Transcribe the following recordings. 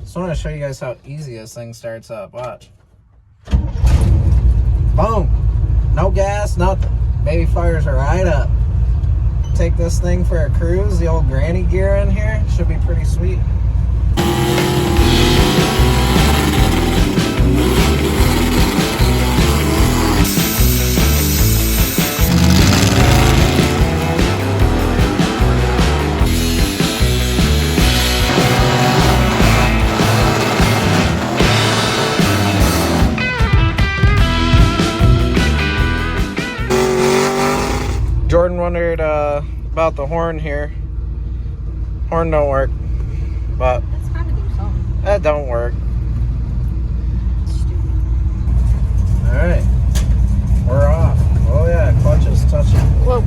Just want to show you guys how easy this thing starts up. Watch. Boom. No gas, nothing. Baby fires right up. Take this thing for a cruise. The old granny gear in here should be pretty sweet. Jordan wondered about the horn here. Horn don't work, but that's gotta do something. That don't work. Stupid. All right, we're off. Oh yeah, clutch is touching. Whoa.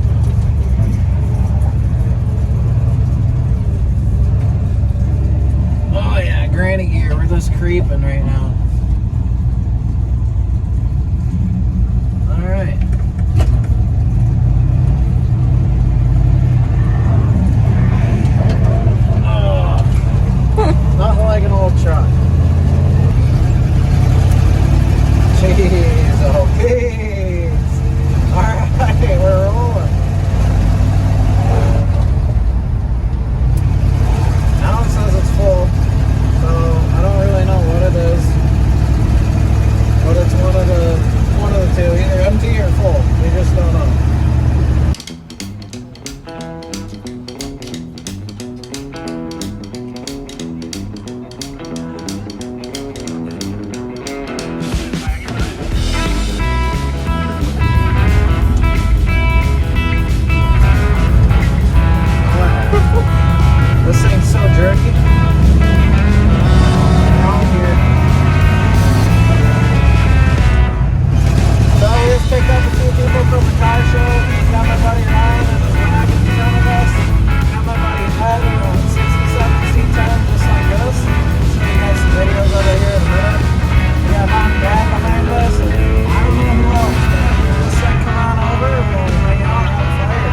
Oh yeah, granny gear. We're just creeping right now. All right. Nothing like an old truck. Jeez, oh please. Alright, we're rolling. Now it says it's full, so I don't really know what it is. But it's one of the two, either empty or full. We just don't know. This thing's so jerky. Down here. So we just picked up a few people from the car show. Got my buddy Ryan and Zach in front of us. Got my buddy Ed in a 67 C10 just like this. Show you guys some videos over here in a minute. We got mom and dad behind us. And I don't know who else. Just said come on over and we'll hang out and have fire.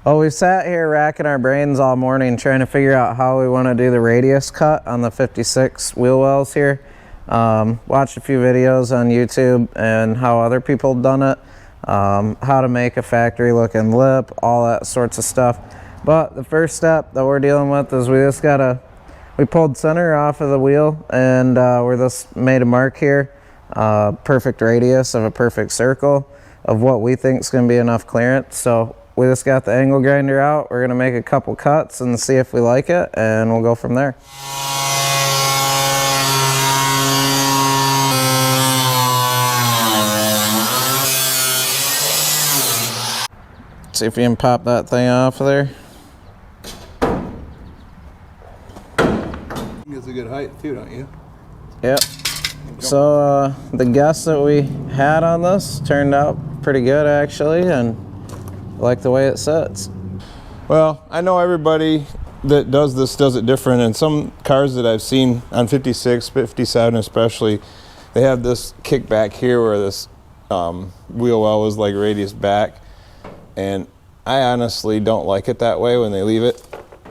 Well, we've sat here racking our brains all morning trying to figure out how we want to do the radius cut on the 56 wheel wells here. Watched a few videos on YouTube and how other people have done it, how to make a factory looking lip, all that sorts of stuff. But the first step that we're dealing with is we pulled center off of the wheel and we just made a mark here, perfect radius of a perfect circle of what we think is going to be enough clearance. So we just got the angle grinder out. We're gonna make a couple cuts and see if we like it, and we'll go from there. See if you can pop that thing off of there. It's a good height too, don't you? Yep. So the guess that we had on this turned out pretty good actually, and like the way it sits. Well, I know everybody that does this does it different, and some cars that I've seen on 56, 57 especially, they have this kickback here where this wheel well is like radius back, and I honestly don't like it that way when they leave it.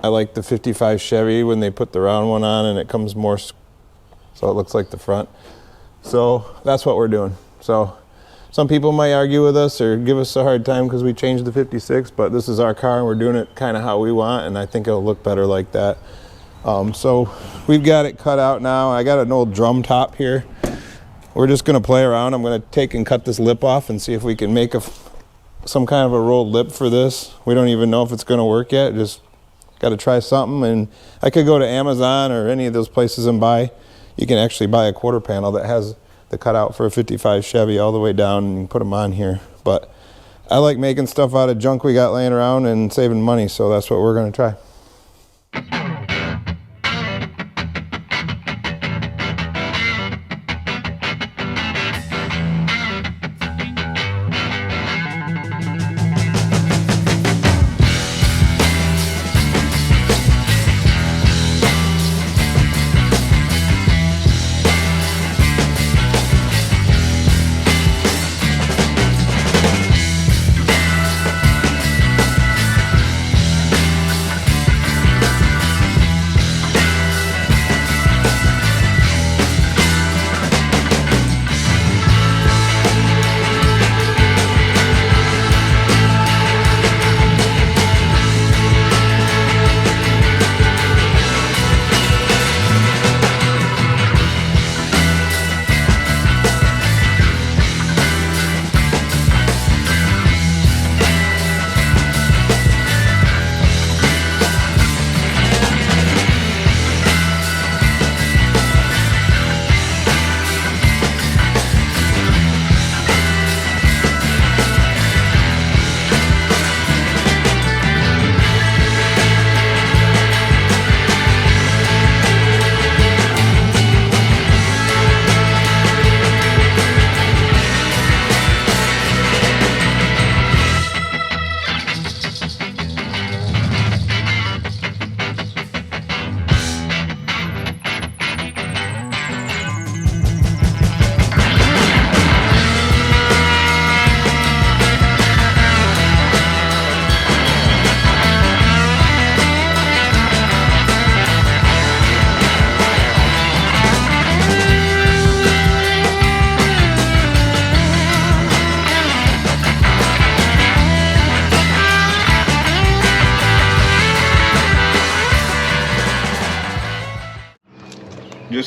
I like the 55 Chevy when they put the round one on and it comes more so it looks like the front. So that's what we're doing. So some people might argue with us or give us a hard time because we changed the 56, but this is our car and we're doing it kind of how we want, and I think it'll look better like that. So we've got it cut out now. I got an old drum top here. We're just going to play around. I'm going to take and cut this lip off and see if we can make some kind of a rolled lip for this. We don't even know if it's going to work yet. Just got to try something. And I could go to Amazon or any of those places and you can actually buy a quarter panel that has the cutout for a 55 Chevy all the way down, and you can put them on here. But I like making stuff out of junk we got laying around and saving money, so that's what we're going to try.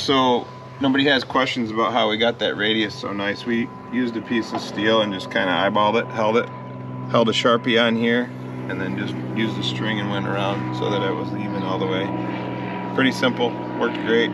So nobody has questions about how we got that radius so nice. We used a piece of steel and just kind of eyeballed it, held a Sharpie on here, and then just used the string and went around so that it was even all the way. Pretty simple, worked great.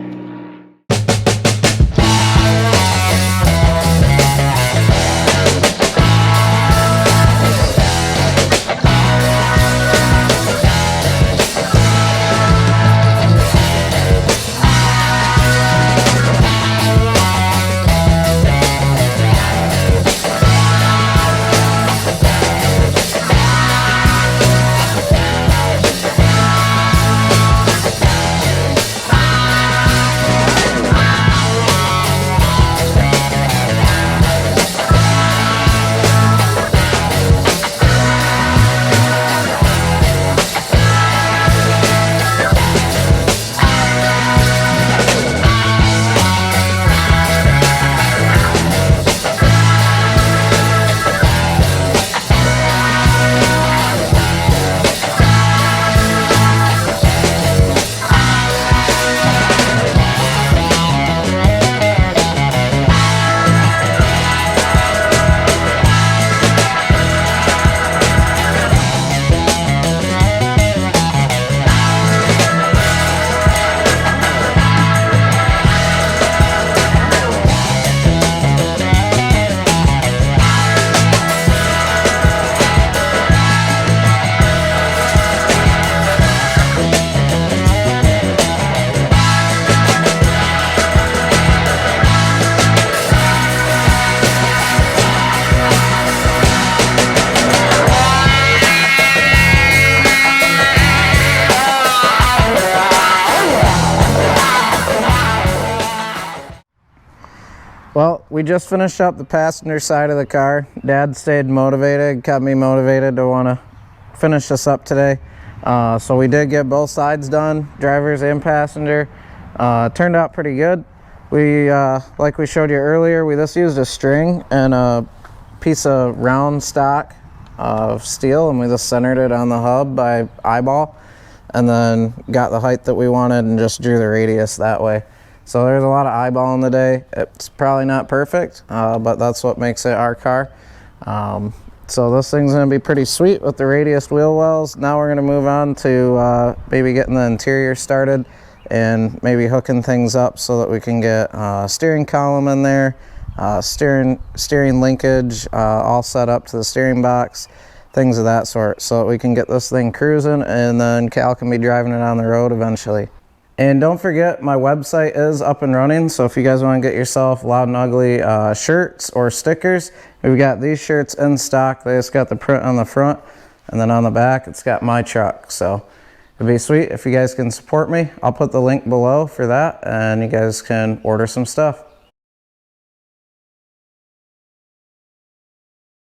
Well, we just finished up the passenger side of the car. Dad stayed motivated, kept me motivated to want to finish this up today. So we did get both sides done, drivers and passenger. Turned out pretty good. We, like we showed you earlier, we just used a string and a piece of round stock of steel, and we just centered it on the hub by eyeball, and then got the height that we wanted and just drew the radius that way. So there's a lot of eyeballing today. It's probably not perfect, but that's what makes it our car. So this thing's gonna be pretty sweet with the radius wheel wells. Now we're gonna move on to maybe getting the interior started and maybe hooking things up so that we can get steering column in there, steering linkage all set up to the steering box, things of that sort, so that we can get this thing cruising, and then Cal can be driving it on the road eventually. And don't forget, my website is up and running, so if you guys want to get yourself Loud and Ugly shirts or stickers, we've got these shirts in stock. They just got the print on the front, and then on the back it's got my truck. So it'd be sweet if you guys can support me. I'll put the link below for that, and you guys can order some stuff.